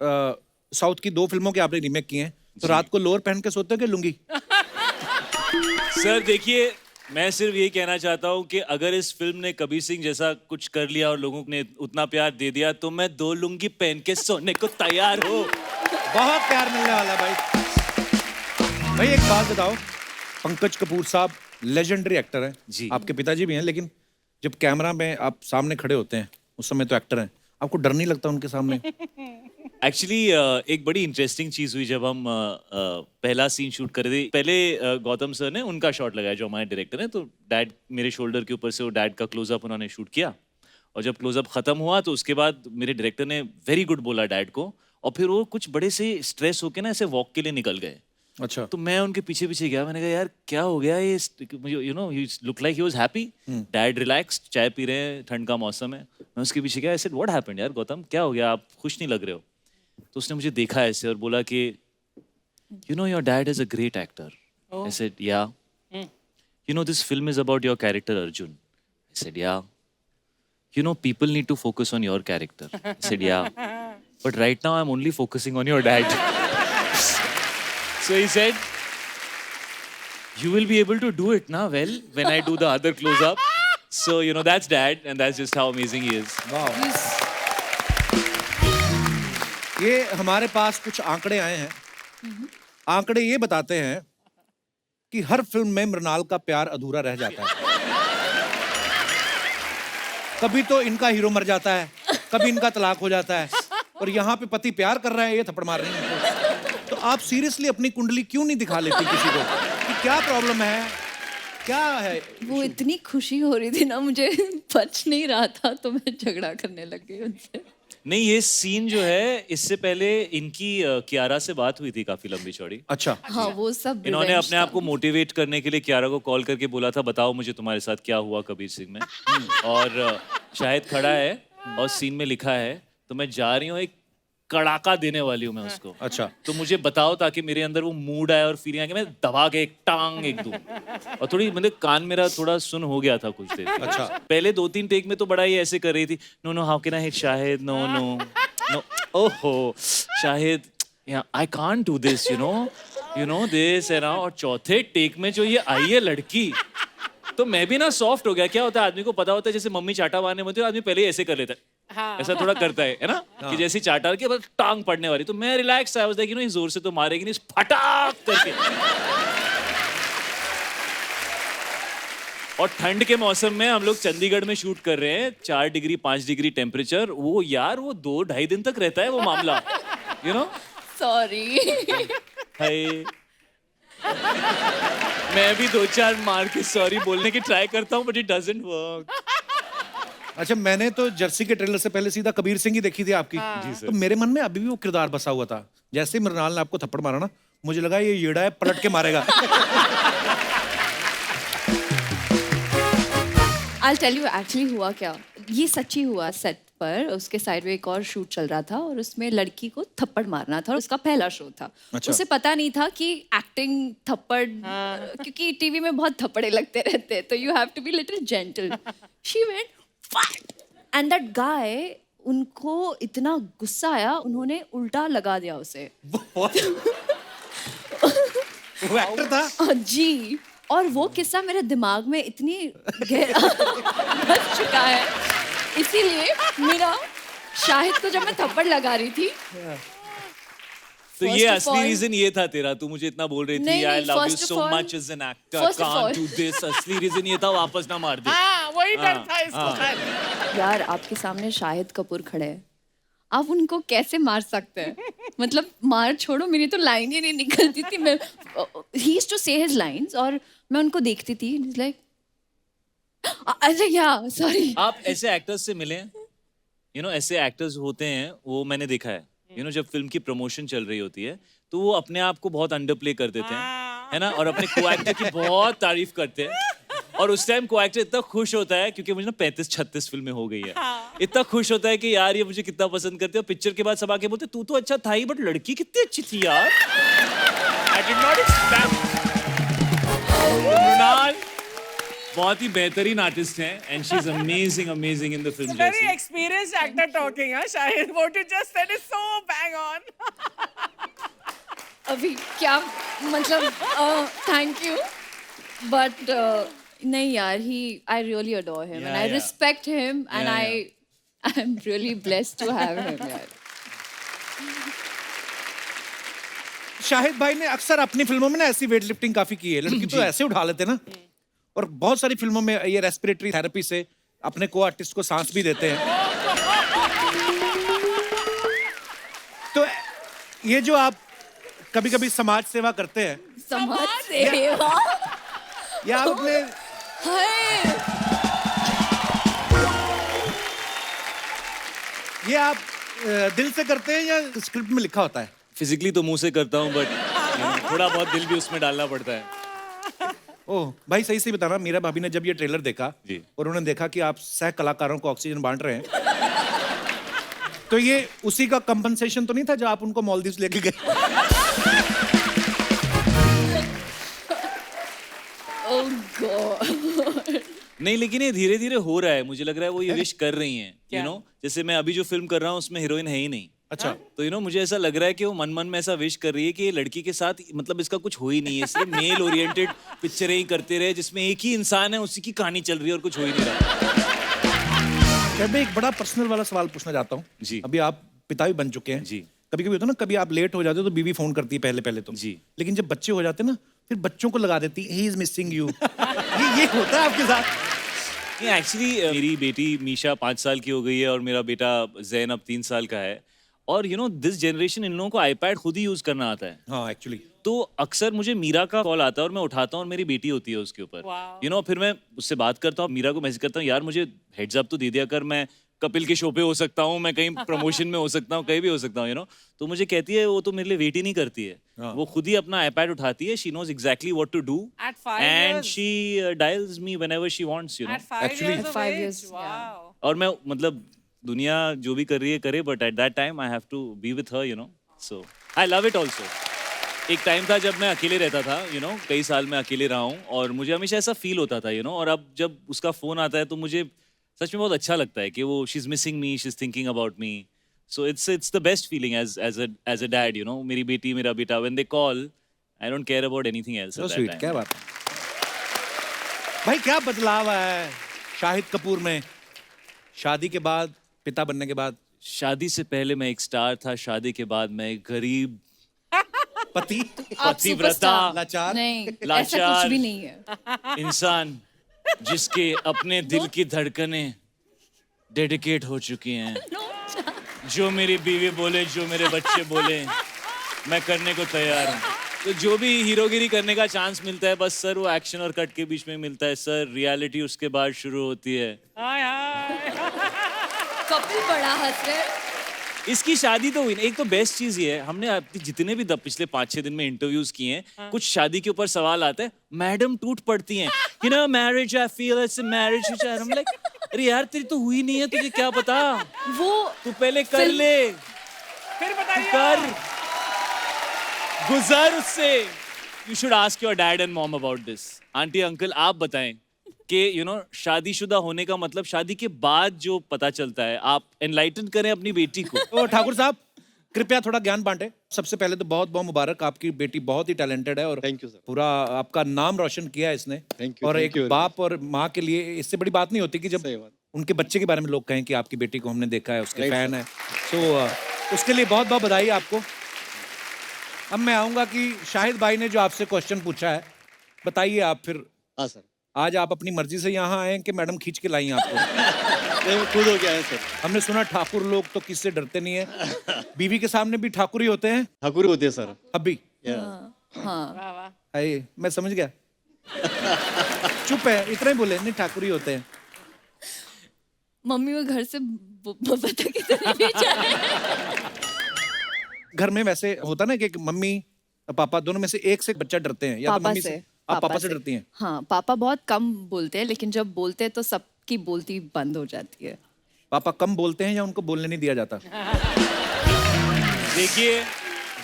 South की 2 फिल्मों के आपने रीमेक किए हैं, तो रात को लोअर पहन के सोते हो कि लुंगी? सर देखिए, मैं सिर्फ यही कहना चाहता हूँ कि अगर इस फिल्म ने कबीर सिंह जैसा कुछ कर लिया और लोगों ने उतना प्यार दे दिया तो मैं 2 लुंगी पहन के सोने को तैयार हूँ। बहुत प्यार मिलने वाला भाई। भाई एक बात बताओ, पंकज कपूर साहब लेजेंडरी एक्टर हैं जी। आपके पिताजी भी हैं, लेकिन जब कैमरा में आप सामने खड़े होते हैं उस समय तो एक्टर हैं, आपको डर नहीं लगता उनके सामने? एक्चुअली एक बड़ी इंटरेस्टिंग चीज हुई जब हम पहला सीन शूट कर रहे थे। पहले गौतम सर ने उनका शॉट लगाया जो हमारे डायरेक्टर हैं, तो डैड मेरे शोल्डर के ऊपर से वो डैड का क्लोजअप उन्होंने शूट किया, और जब क्लोजअप खत्म हुआ तो उसके बाद मेरे डायरेक्टर ने वेरी गुड बोला डैड को, और फिर वो कुछ बड़े से स्ट्रेस होके ना ऐसे वॉक के लिए निकल गए। अच्छा। तो मैं उनके पीछे पीछे गया, मैंने कहा यार क्या हो गया ये, you know he look like he was happy, dad relaxed, चाय पी रहे हैं, ठंड का मौसम है। मैं उसके पीछे गया, आई सेड व्हाट हैपेंड यार गौतम, क्या हो गया, आप खुश नहीं लग रहे हो? तो उसने मुझे देखा ऐसे और बोला कि you know your dad is a great actor. I said yeah. You know this film is about your character Arjun. I said yeah. You know people need to focus on your character. I said yeah, but right now I am only focusing on your dad. So he said, you will be able to do it now well when I do the other close up. So you know that's dad and that's just how amazing he is. वाह। ये हमारे पास कुछ आंकड़े आए हैं। आंकड़े ये बताते हैं कि हर फिल्म में मृणाल का प्यार अधूरा रह जाता है। कभी तो इनका हीरो मर जाता है, कभी इनका तलाक हो जाता है, और यहाँ पे पति प्यार कर रहा है, ये थप्पड़ मार रही है। तो आप सीरियसली अपनी कुंडली क्यों नहीं दिखा लेती किसी को कि क्या प्रॉब्लम है, क्या है? वो इतनी खुशी हो रही थी ना, मुझे बच नहीं रहा था, तो मैं झगड़ा करने लग गई उनसे। नहीं, ये सीन जो है इससे पहले इनकी कियारा से बात हुई थी काफी लंबी चौड़ी। अच्छा। हाँ, वो सब इन्होंने revenge अपने आप था। को मोटिवेट करने के लिए कियारा को कॉल करके बोला था बताओ मुझे तुम्हारे साथ क्या हुआ कबीर सिंह में। और शाहिद खड़ा है और सीन में लिखा है, तो मैं जा रही हूँ एक कड़ाका देने वाली हूँ मैं उसको। अच्छा। तो मुझे बताओ ताकि मेरे अंदर वो मूड आए और फीलिंग आए कि मैं दबा के एक टांग एक दूं। और थोड़ी मतलब कान मेरा थोड़ा सुन हो गया था कुछ देर। अच्छा। पहले 2-3 टेक में तो बड़ा ही ऐसे कर रही थी, no no how can I hit Shahid, no no no, ओहो Shahid I can't do this, you know this है ना। और चौथे टेक में जो ये आई है लड़की, तो मैं भी ना सॉफ्ट हो गया। क्या होता है आदमी को पता होता है, जैसे मम्मी चाटा मारने होती है आदमी पहले ही ऐसे कर लेता है। हाँ। ऐसा थोड़ा करता है ना। हाँ। कि जैसी चाटा के बस टांग पड़ने वाली, तो मैं relax I was like you know जोर से तो मारेगी नहीं, फटाक करके। और ठंड के मौसम में हम लोग चंडीगढ़ में शूट कर रहे हैं, 4 डिग्री 5 डिग्री टेम्परेचर। वो यार वो 2-2.5 दिन तक रहता है वो मामला, यू नो। सॉरी। हाय। मैं भी 2-4 मार के सॉरी बोलने की ट्राई करता हूँ, बट इट डजंट वर्क। अच्छा, मैंने तो जर्सी के ट्रेलर से पहले सीधा कबीर सिंह ही देखी थी आपकी। जी सर। तो मेरे मन में अभी भी वो किरदार बसा हुआ था। जैसे ही मृणाल ने आपको थप्पड़ मारा ना, मुझे लगा ये येड़ा है, पलट के मारेगा। I'll tell you एक्चुअली हुआ क्या, ये सच्ची हुआ। सेट पर उसके साइड में एक और शूट चल रहा था और उसमें लड़की को थप्पड़ मारना था और उसका पहला शो था। अच्छा। उसे पता नहीं था कि एक्टिंग थप्पड़, क्योंकि टीवी में बहुत थप्पड़े लगते रहते हैं, तो you have to be little gentle. She went and that guy, उनको इतना गुस्सा आया, उन्होंने उल्टा लगा दिया उसे। वो एक्टर था? जी। और वो किस्सा मेरे दिमाग में इतनी गहरा बस चुका है, इसीलिए मेरा शाहिद को जब मैं थप्पड़ लगा रही थी, तो ये असली रीजन ये था तेरा, तू मुझे इतना बोल रही थी I love you so much as an actor, can't do this, असली रीजन ये था वापस ना मार दे। हाँ, वही डर था इसको। यार आपके सामने शाहिद कपूर खड़े हैं, आप उनको कैसे मार सकते हैं? मतलब मार छोड़ो, मेरी तो लाइन ही नहीं निकलती थी। मैं ही यूज्ड टू से हिज लाइंस और मैं उनको देखती थी लाइक अच्छा या सॉरी। आप ऐसे एक्टर्स से मिले, यू नो ऐसे एक्टर्स होते हैं, वो मैंने देखा है। यू नो जब फिल्म की प्रमोशन चल रही होती है तो वो अपने आप को बहुत अंडर प्ले कर देते हैं, है ना, और अपने को एक्टर की बहुत तारीफ करते हैं। और उस टाइम को एक्टर इतना खुश होता है, क्योंकि मुझे ना 35-36 फिल्में हो गई है, इतना खुश होता है कि यार ये मुझे कितना पसंद करते हैं। और पिक्चर के बाद सब आके बोलते तू तो अच्छा था ही, बट लड़की कितनी अच्छी थी यार, I did not expect. Mrunal बहुत ही बेहतरीन आर्टिस्ट हैं and she is amazing in the film. Very experienced actor talking, huh? Shahid, what you just said is so bang on. on. अभी क्या मतलब थैंक यू बट नहीं यार he I really adore him and I respect him and I am really blessed to have him यार. शाहिद भाई ने अक्सर अपनी फिल्मों में ना ऐसी वेट लिफ्टिंग काफी की है. लड़की तो ऐसे उठा लेते ना, और बहुत सारी फिल्मों में ये रेस्पिरेटरी थेरेपी से अपने को आर्टिस्ट को सांस भी देते हैं. तो ये जो आप कभी कभी समाज सेवा करते हैं, समाज सेवा या आप अपने हाय ये आप दिल से करते हैं या स्क्रिप्ट में लिखा होता है? फिजिकली तो मुंह से करता हूँ, बट थोड़ा बहुत दिल भी उसमें डालना पड़ता है. ओह भाई, सही से बताना, मीरा भाभी ने जब ये ट्रेलर देखा जी. और उन्होंने देखा कि आप सह कलाकारों को ऑक्सीजन बांट रहे हैं, तो ये उसी का कंपनसेशन तो नहीं था जो आप उनको मालदीव्स लेके गए? ओह गॉड. नहीं, लेकिन ये धीरे धीरे हो रहा है. मुझे लग रहा है वो ये विश कर रही हैं, यू नो. जैसे मैं अभी जो फिल्म कर रहा हूँ उसमें हीरोइन है ही नहीं. अच्छा. तो यू नो मुझे ऐसा लग रहा है कि वो मन मन में ऐसा विश कर रही है कि ये लड़की के साथ मतलब इसका कुछ हो ही नहीं है, सिर्फ मेल ओरिएंटेड पिक्चरें ही करते रहे जिसमें एक ही इंसान है, उसी की कहानी चल रही है और कुछ हो ही नहीं रहा. मैं एक बड़ा पर्सनल वाला सवाल पूछना चाहता हूँ. जी. अभी आप पिता भी बन चुके हैं. जी. कभी कभी होता है ना, कभी आप लेट हो जाते हो तो बीवी फोन करती है पहले पहले तो. जी. लेकिन जब बच्चे हो जाते हैं ना, फिर बच्चों को लगा देती है, ही इज मिसिंग यू. ये होता है आपके साथ? एक्चुअली मेरी बेटी मीशा 5 साल की हो गई है और मेरा बेटा जैन अब 3 साल का है. और you know this generation in लोगों को आईपैड खुद ही यूज करना आता है. हाँ एक्चुअली. तो अक्सर मुझे मीरा का कॉल आता है और मैं उठाता हूँ और मेरी बेटी होती है उसके ऊपर. यू नो फिर मैं उससे बात करता हूँ, मीरा को मैसेज करता हूँ, यार मुझे हेड्स अप तो दे दिया कर, मैं कपिल के शो पे हो सकता हूँ, मैं कहीं प्रमोशन में हो सकता हूँ, कहीं भी हो सकता हूँ, यू नो. तो मुझे कहती है वो तो मेरे लिए वेट ही नहीं करती है. वो खुद ही अपना आईपैड उठाती है. She knows exactly what to do At 5 and years. She dials me whenever she wants, you know. At 5 Actually- years of 5 age. years, Wow. और मैं मतलब दुनिया जो भी कर रही है करे, but at that time I have to be with her, you know. So I love it also. एक टाइम था जब मैं अकेले रहता था, यू नो, कई साल मैं अकेले रहा हूँ और मुझे हमेशा ऐसा फील होता था, यू नो. और अब जब उसका फोन आता है तो मुझे सच में बहुत अच्छा लगता है कि वो she is missing me, she is thinking about me. So it's the best feeling as a dad, you know. मेरी बेटी मेरा बेटा, when they call I don't care about anything else. So sweet, क्या बात है भाई. क्या बदलाव आया है शाहिद कपूर में शादी के बाद, पिता बनने के बाद? शादी से पहले मैं एक स्टार था, शादी के बाद मैं एक गरीब पति, आप पतिव्रता, superstar. लाचार, नहीं ऐसा लाचार. कुछ भी नहीं है. इंसान जिसके अपने दिल की धड़कनें डेडिकेट हो चुकी हैं. जो मेरी बीवी बोले, जो मेरे बच्चे बोले, मैं करने को तैयार हूँ. तो जो भी हीरोगिरी करने का चांस मिलता है, बस सर वो एक्शन और कट के बीच में मिलता है सर. रियलिटी उसके बाद शुरू होती है. Hi, hi. कपिल बड़ा हंस रहे हैं. इसकी शादी तो हुई. एक तो बेस्ट चीज ये है, हमने अपनी जितने भी पिछले 5-6 दिन में इंटरव्यूज किए हैं, कुछ शादी के ऊपर सवाल आते हैं, मैडम टूट पड़ती हैं, you know marriage I feel it's a marriage which I am like, अरे यार तेरी तो हुई नहीं है, तुझे क्या पता, वो तू पहले कर ले, फिर बताइए. कर, गुजर उससे. You should ask your dad and mom about this. Aunty uncle आप बताएं कि यू नो शादीशुदा होने का मतलब शादी के बाद जो पता चलता है, आप एनलाइटन करें अपनी बेटी को. तो ठाकुर साहब कृपया थोड़ा ज्ञान बांटे. सबसे पहले तो बहुत बहुत मुबारक, आपकी बेटी बहुत ही टैलेंटेड है और Thank you, sir. पूरा आपका नाम रोशन किया है इसने. Thank you, और thank एक you very बाप और माँ के लिए इससे बड़ी बात नहीं होती कि जब सही बात. उनके बच्चे के बारे में लोग कहें कि आपकी बेटी को हमने देखा है, उसके Right, फैन है. तो उसके लिए बहुत बहुत बधाई आपको. अब मैं आऊंगा कि शाहिद भाई ने जो आपसे क्वेश्चन पूछा है, बताइए आप फिर. हाँ सर. आज आप अपनी मर्जी से यहाँ आए हैं कि मैडम खींच के लाई हैं आपको? नहीं, वो खुद हो गया है सर. हमने सुना ठाकुर लोग तो किससे डरते नहीं है. बीवी के सामने भी ठाकुर ही होते हैं ठाकुर होते हैं सर. अभी? हाँ वाह वाह. अरे मैं समझ गया. चुप है, इतना ही बोले. नहीं ठाकुर ही होते हैं. मम्मी वो घर से बता के तो नहीं भेजा है. घर में वैसे होता ना कि मम्मी और पापा दोनों में से एक से बच्चा डरते हैं, या तो पापा मम्मी से. से. आप पापा से डरती हैं? हाँ पापा बहुत कम बोलते हैं, लेकिन जब बोलते हैं तो सबकी बोलती बंद हो जाती है. पापा कम बोलते हैं या उनको बोलने नहीं दिया जाता? देखिए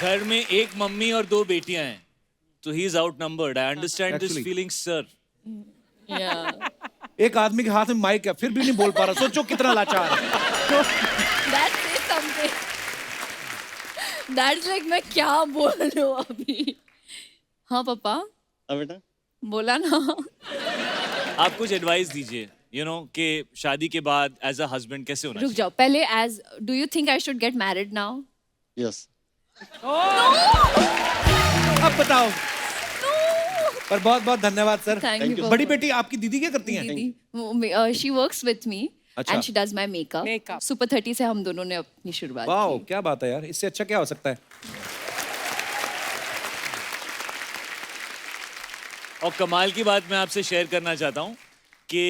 घर में एक मम्मी और 2 बेटियां हैं, तो he is out numbered. I understand this Actually. Feeling sir. एक आदमी के हाथ में माइक है फिर भी नहीं बोल पा रहा. सोचो कितना लाचार है. That says something. That's like मैं क्या बोल रही हूँ अभी. हाँ पापा हाँ बेटा. बोला ना. आप कुछ एडवाइस दीजिए, यू नो, कि शादी के बाद एज अ हस्बैंड कैसे होना रुक चाहिए. जाओ पहले. As do you think I should get married now? Yes. अब बताओ. पर बहुत बहुत धन्यवाद सर. Thank you, बड़ी बेटी आपकी दीदी क्या करती हैं? दीदी शी वर्क्स विथ मी अच्छा. And she does my makeup. Makeup. Super 30 से हम दोनों ने अपनी शुरुआत वाओ की. क्या बात है यार, इससे अच्छा क्या हो सकता है. और कमाल की बात मैं आपसे शेयर करना चाहता हूँ कि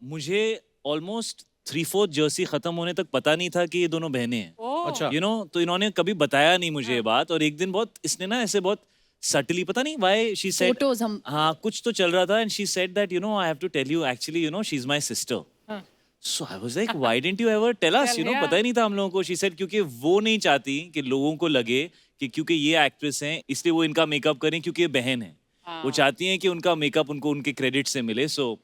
मुझे ऑलमोस्ट 3/4 जर्सी खत्म होने तक पता नहीं था कि ये दोनों बहनें हैं. अच्छा. यू नो, तो इन्होंने कभी बताया नहीं मुझे ये बात. और एक दिन बहुत इसने ना ऐसे बहुत सटली, पता नहीं व्हाई शी सेड, Photos हम- हाँ कुछ तो चल रहा था, and she said that you know I have to tell you actually, you know, she is my sister. So I was like why didn't you ever tell us, you know, पता ही नहीं था हम लोगों को. शी सेड क्योंकि वो नहीं चाहती कि लोगों को लगे कि क्योंकि ये एक्ट्रेस हैं इसलिए वो इनका मेकअप करें, क्योंकि ये बहन है. वो चाहती हैं कि उनका मेकअप उनको उनके क्रेडिट से मिले. सो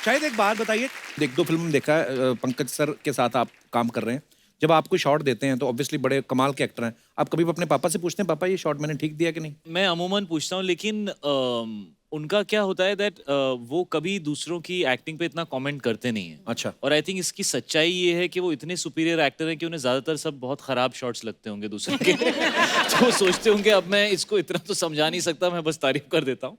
शायद एक बात बताइए, एक दो फिल्म में देखा है पंकज सर के साथ आप काम कर रहे हैं. जब आपको शॉट देते हैं तो ऑब्वियसली बड़े कमाल के एक्टर हैं. आप कभी अपने पापा से पूछते हैं पापा ये शॉट मैंने ठीक दिया कि नहीं? मैं अमूमन पूछता हूँ, लेकिन उनका क्या होता है दैट वो कभी दूसरों की एक्टिंग पे इतना कमेंट करते नहीं है. अच्छा. और आई थिंक इसकी सच्चाई ये है कि वो इतने सुपीरियर एक्टर हैं कि उन्हें ज्यादातर सब बहुत खराब शॉट्स लगते होंगे दूसरों के. तो वो सोचते होंगे अब मैं इसको इतना तो समझा नहीं सकता, मैं बस तारीफ कर देता हूँ.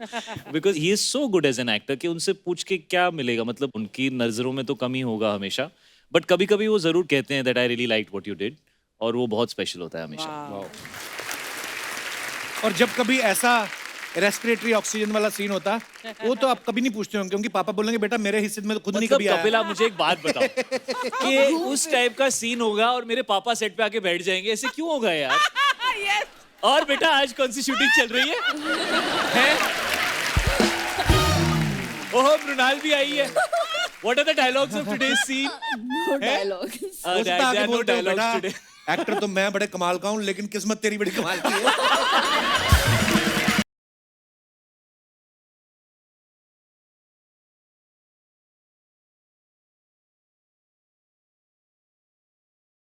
Because he is so good as an actor कि उनसे पूछ के क्या मिलेगा, मतलब उनकी नजरों में तो कमी होगा हमेशा, बट कभी कभी वो जरूर कहते हैं that I really like what you did, और वो बहुत स्पेशल होता है हमेशा. और जब कभी ऐसा रेस्पिरेटरी ऑक्सीजन वाला सीन होता वो तो आप कभी नहीं पूछते होंगे क्योंकि पापा बोलेंगे बेटा मेरे हिस्से में तो खुद नहीं मतलब कभी आया. कपिल, आप मुझे एक बात बताओ कि उस टाइप का सीन होगा और मेरे पापा सेट पे आके बैठ जाएंगे, ऐसे क्यों होगा यार? Yes. और बेटा आज कौन सी शूटिंग चल रही है? ओह मृणाल भी आई है. What are the dialogues of today's scene? No dialogues. हो सकता है There आगे are no बोलते हो dialogues बेटा today. एक्टर तो मैं बड़े कमाल का हूँ लेकिन किस्मत तेरी बड़ी कमाल की है.